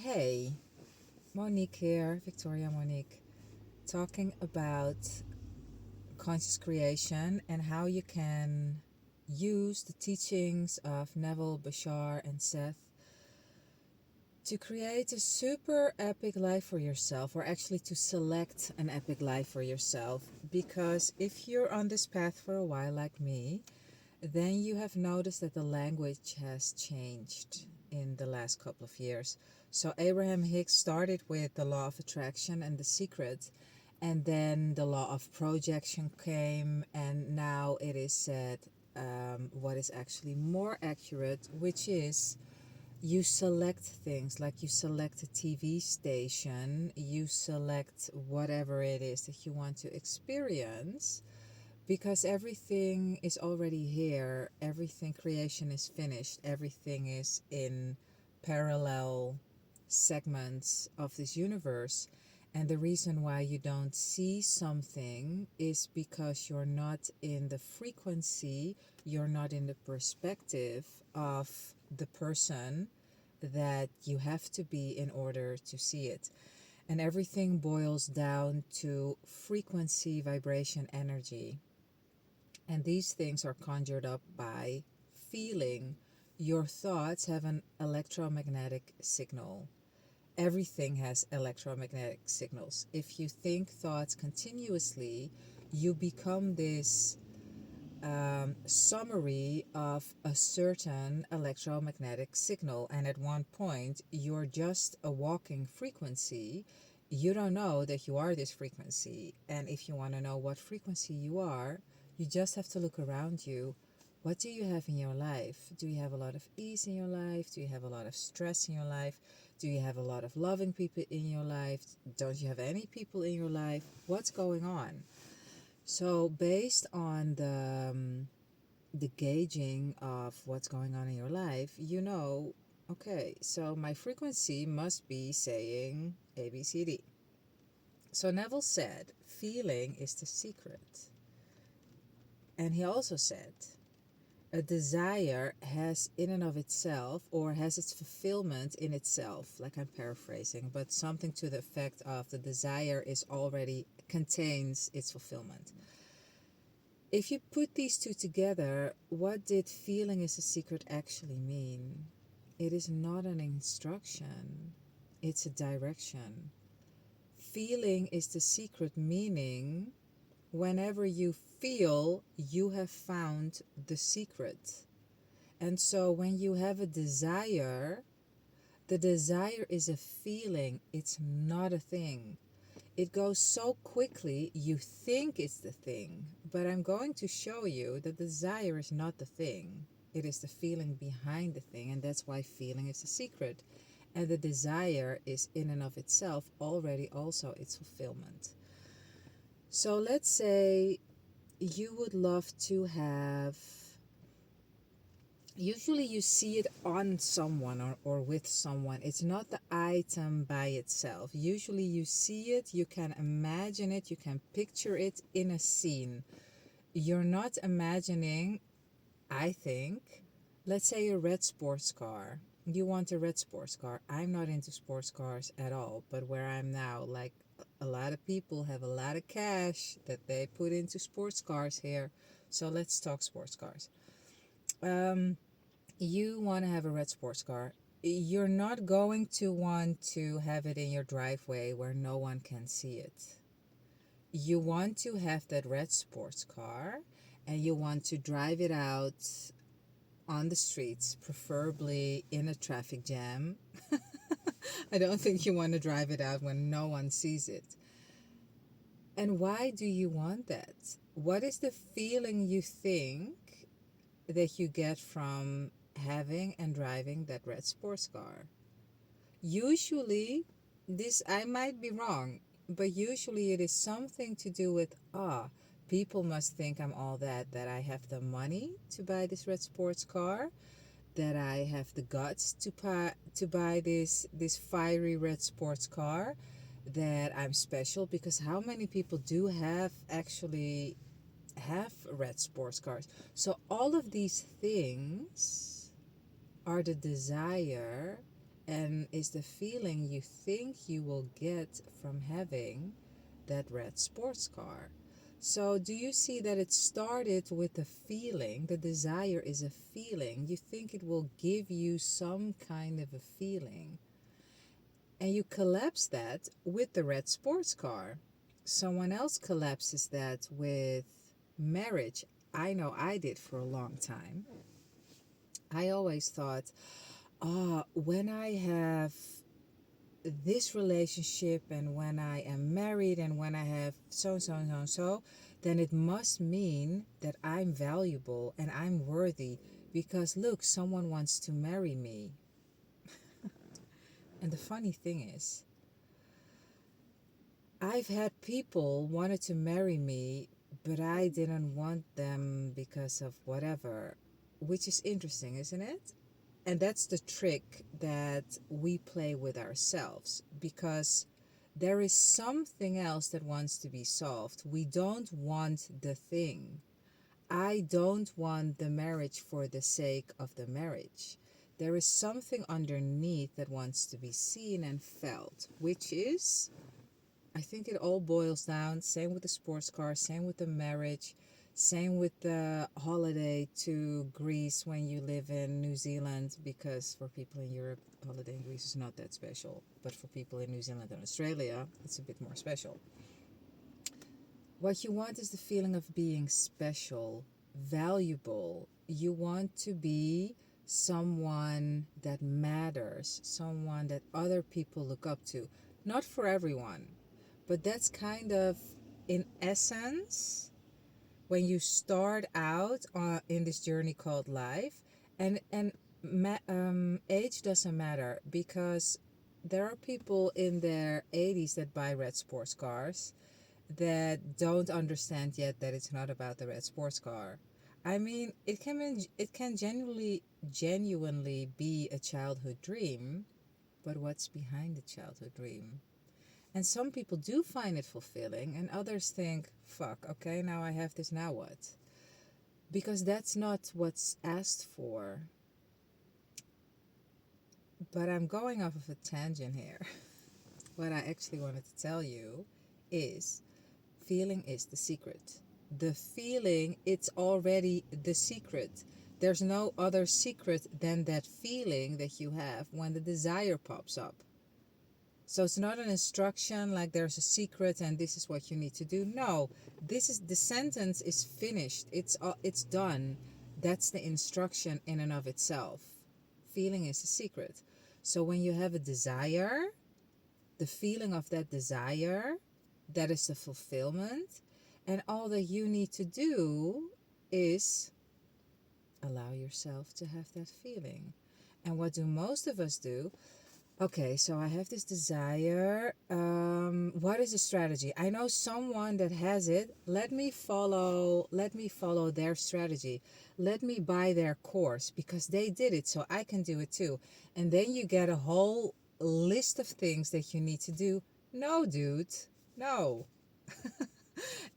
Hey, Monique here, Victoria Monique, talking about conscious creation and how you can use the teachings of Neville, Bashar, and Seth to create a super epic life for yourself, or actually to select an epic life for yourself. Because if you're on this path for a while, like me, then you have noticed that the language has changed in the last couple of years. So Abraham Hicks started with the law of attraction and the secret, and then the law of projection came, and now it is said what is actually more accurate, which is you select things like you select a TV station, you select whatever it is that you want to experience because everything is already here, everything creation is finished, everything is in parallel segments of this universe. And the reason why you don't see something is because you're not in the frequency, you're not in the perspective of the person that you have to be in order to see it. And everything boils down to frequency, vibration, energy. And these things are conjured up by feeling. Your thoughts have an electromagnetic signal. Everything has electromagnetic signals. If you think thoughts continuously, you become this summary of a certain electromagnetic signal. And at one point, you're just a walking frequency. You don't know that you are this frequency. And if you want to know what frequency you are, you just have to look around you. What do you have in your life? Do you have a lot of ease in your life? Do you have a lot of stress in your life? Do you have a lot of loving people in your life? Don't you have any people in your life? What's going on? So based on the gauging of what's going on in your life, you know, okay, so my frequency must be saying ABCD. So Neville said, feeling is the secret. And he also said, a desire has in and of itself, or has its fulfillment in itself, like I'm paraphrasing, but something to the effect of the desire is already contains its fulfillment. If you put these two together, what did feeling is a secret actually mean? It is not an instruction, it's a direction. Feeling is the secret, meaning whenever you feel, you have found the secret. And so when you have a desire, the desire is a feeling, it's not a thing. It goes so quickly, you think it's the thing. But I'm going to show you that desire is not the thing. It is the feeling behind the thing, and that's why feeling is the secret. And the desire is in and of itself already also its fulfillment. So let's say you would love to have, usually you see it on someone or with someone. It's not the item by itself. Usually you see it, you can imagine it, you can picture it in a scene. You're not imagining, I think, let's say a red sports car. You want a red sports car. I'm not into sports cars at all, but where I'm now, like a lot of people have a lot of cash that they put into sports cars here. So let's talk sports cars. Um, you want to have a red sports car. You're not going to want to have it in your driveway where no one can see it. You want to have that red sports car and you want to drive it out on the streets, preferably in a traffic jam. I don't think you want to drive it out when no one sees it. And why do you want that? What is the feeling you think that you get from having and driving that red sports car? Usually, this I might be wrong, but usually it is something to do with people must think I'm all that I have the money to buy this red sports car, that I have the guts to buy this fiery red sports car, that I'm special, because how many people do have actually have red sports cars? So all of these things are the desire, and is the feeling you think you will get from having that red sports car. So, do you see that it started with a feeling? The desire is a feeling. You think it will give you some kind of a feeling. And you collapse that with the red sports car. Someone else collapses that with marriage. I know I did for a long time. I always thought, when I have this relationship and when I am married and when I have so and so and so and so, then it must mean that I'm valuable and I'm worthy because look, someone wants to marry me. And the funny thing is, I've had people wanted to marry me, but I didn't want them because of whatever, which is interesting, isn't it? And that's the trick that we play with ourselves because there is something else that wants to be solved. We don't want the thing. I don't want the marriage for the sake of the marriage. There is something underneath that wants to be seen and felt, which is, I think it all boils down, same with the sports car, same with the marriage, same with the holiday to Greece when you live in New Zealand, because for people in Europe, holiday in Greece is not that special. But for people in New Zealand and Australia, it's a bit more special. What you want is the feeling of being special, valuable. You want to be someone that matters, someone that other people look up to. Not for everyone, but that's kind of, in essence, when you start out in this journey called life, and age doesn't matter because there are people in their 80s that buy red sports cars that don't understand yet that it's not about the red sports car. I mean, it can genuinely be a childhood dream, but what's behind the childhood dream? And some people do find it fulfilling, and others think, fuck, okay, now I have this, now what? Because that's not what's asked for. But I'm going off of a tangent here. What I actually wanted to tell you is feeling is the secret. The feeling, it's already the secret. There's no other secret than that feeling that you have when the desire pops up. So it's not an instruction like there's a secret and this is what you need to do. No, this is the sentence is finished. It's done. That's the instruction in and of itself. Feeling is a secret. So when you have a desire, the feeling of that desire, that is the fulfillment, and all that you need to do is allow yourself to have that feeling. And what do most of us do? Okay, so I have this desire. What is the strategy? I know someone that has it. Let me follow their strategy. Let me buy their course because they did it, so I can do it too. And then you get a whole list of things that you need to do. No, dude. No.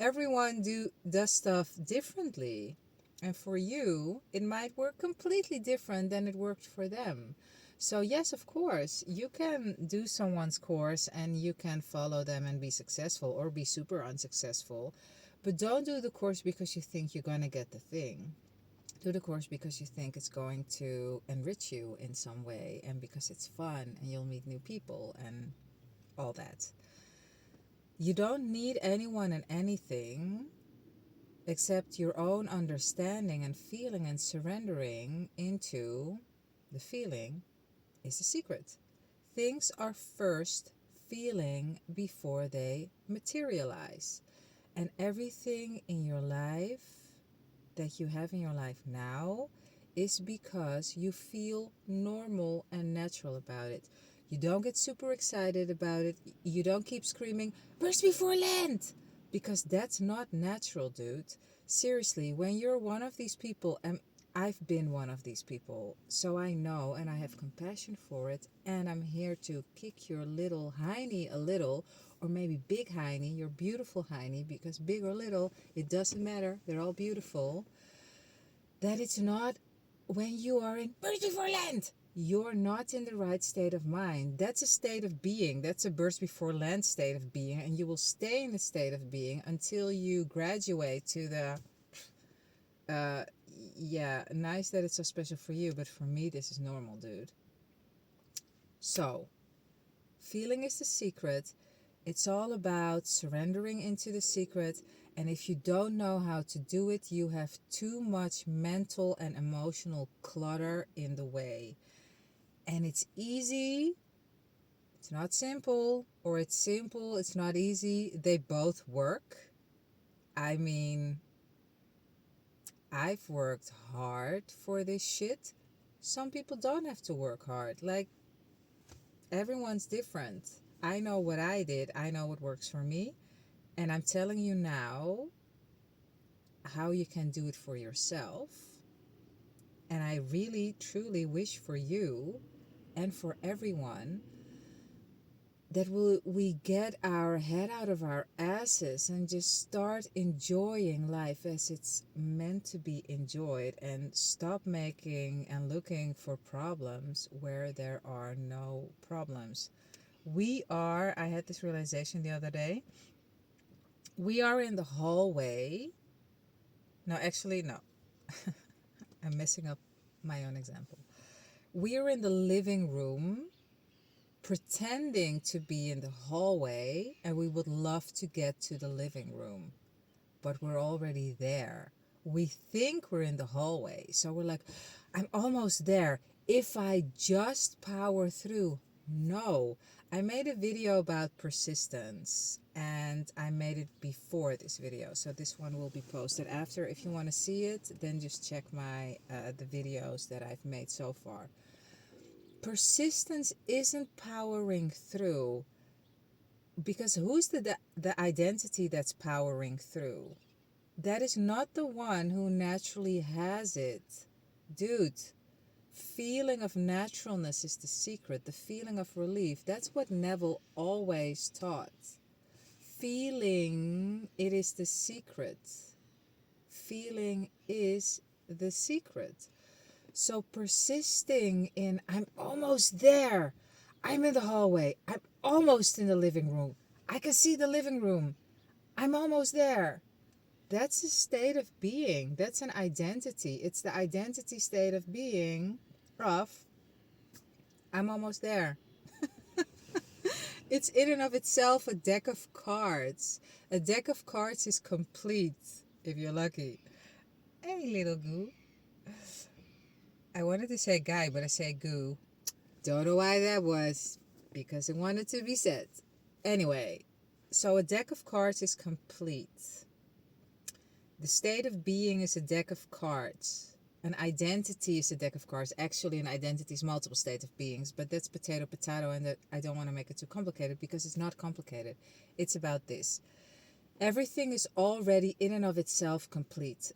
Everyone does stuff differently. And for you, it might work completely different than it worked for them. So yes, of course, you can do someone's course and you can follow them and be successful or be super unsuccessful. But don't do the course because you think you're going to get the thing. Do the course because you think it's going to enrich you in some way and because it's fun and you'll meet new people and all that. You don't need anyone and anything except your own understanding and feeling and surrendering into the feeling is the secret. Things are first feeling before they materialize. And everything in your life that you have in your life now is because you feel normal and natural about it. You don't get super excited about it. You don't keep screaming, burst before land! Because that's not natural, dude. Seriously, when you're one of these people, and I've been one of these people, so I know and I have compassion for it, and I'm here to kick your little hiney a little, or maybe big hiney, your beautiful hiney, because big or little, it doesn't matter, they're all beautiful. That it's not when you are in burst before land. you're not in the right state of mind. That's a state of being. That's a birth before land state of being. And you will stay in the state of being until you graduate to the, uh, yeah, nice that it's so special for you, but for me, this is normal, dude. So, feeling is the secret. It's all about surrendering into the secret. And if you don't know how to do it, you have too much mental and emotional clutter in the way. And it's easy, it's not simple, or it's simple, it's not easy. They both work. I mean, I've worked hard for this shit. Some people don't have to work hard. Like, everyone's different. I know what I did, I know what works for me. And I'm telling you now how you can do it for yourself. And I really, truly wish for you and for everyone that we get our head out of our asses and just start enjoying life as it's meant to be enjoyed, and stop making and looking for problems where there are no problems. I had this realization the other day. We are in the hallway. No, actually, no. I'm messing up my own example. We are in the living room pretending to be in the hallway, and we would love to get to the living room, but we're already there. We think we're in the hallway, so we're like, I'm almost there. If I just power through. No, I made a video about persistence, and I made it before this video, so this one will be posted after. If you want to see it, then just check my the videos that I've made so far. Persistence isn't powering through, because who's the identity that's powering through? That is not the one who naturally has it. Dude, feeling of naturalness is the secret. The feeling of relief. That's what Neville always taught. Feeling, it is the secret. Feeling is the secret. So persisting in, I'm almost there. I'm in the hallway. I'm almost in the living room. I can see the living room. I'm almost there. That's a state of being. That's an identity. It's the identity state of being of, I'm almost there. It's in and of itself a deck of cards. A deck of cards is complete, if you're lucky. Hey, little goo. I wanted to say guy, but I say goo. Don't know why that was, because it wanted to be said. Anyway, so a deck of cards is complete. The state of being is a deck of cards. An identity is a deck of cards. Actually, an identity is multiple states of beings, but that's potato, and that I don't want to make it too complicated, because it's not complicated. It's about this. Everything is already in and of itself complete.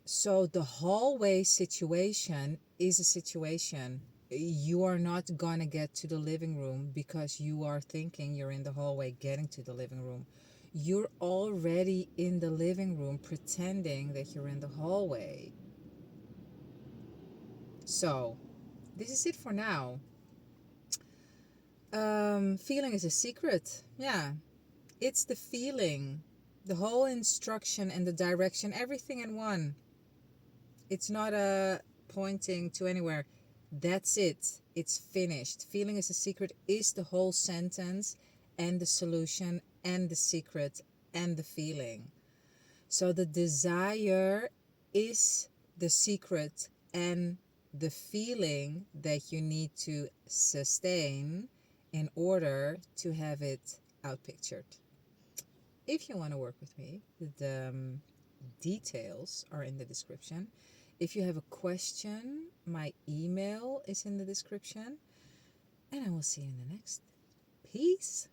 So the hallway situation is a situation. You are not going to get to the living room because you are thinking you're in the hallway getting to the living room. You're already in the living room pretending that you're in the hallway. So, this is it for now. Feeling is a secret. Yeah, it's the feeling. The whole instruction and the direction, everything in one. It's not a pointing to anywhere. That's it. It's finished. Feeling is a secret is the whole sentence, and the solution, and the secret, and the feeling. So the desire is the secret and the feeling that you need to sustain in order to have it outpictured. If you want to work with me, the details are in the description. If you have a question, my email is in the description. And I will see you in the next. Peace.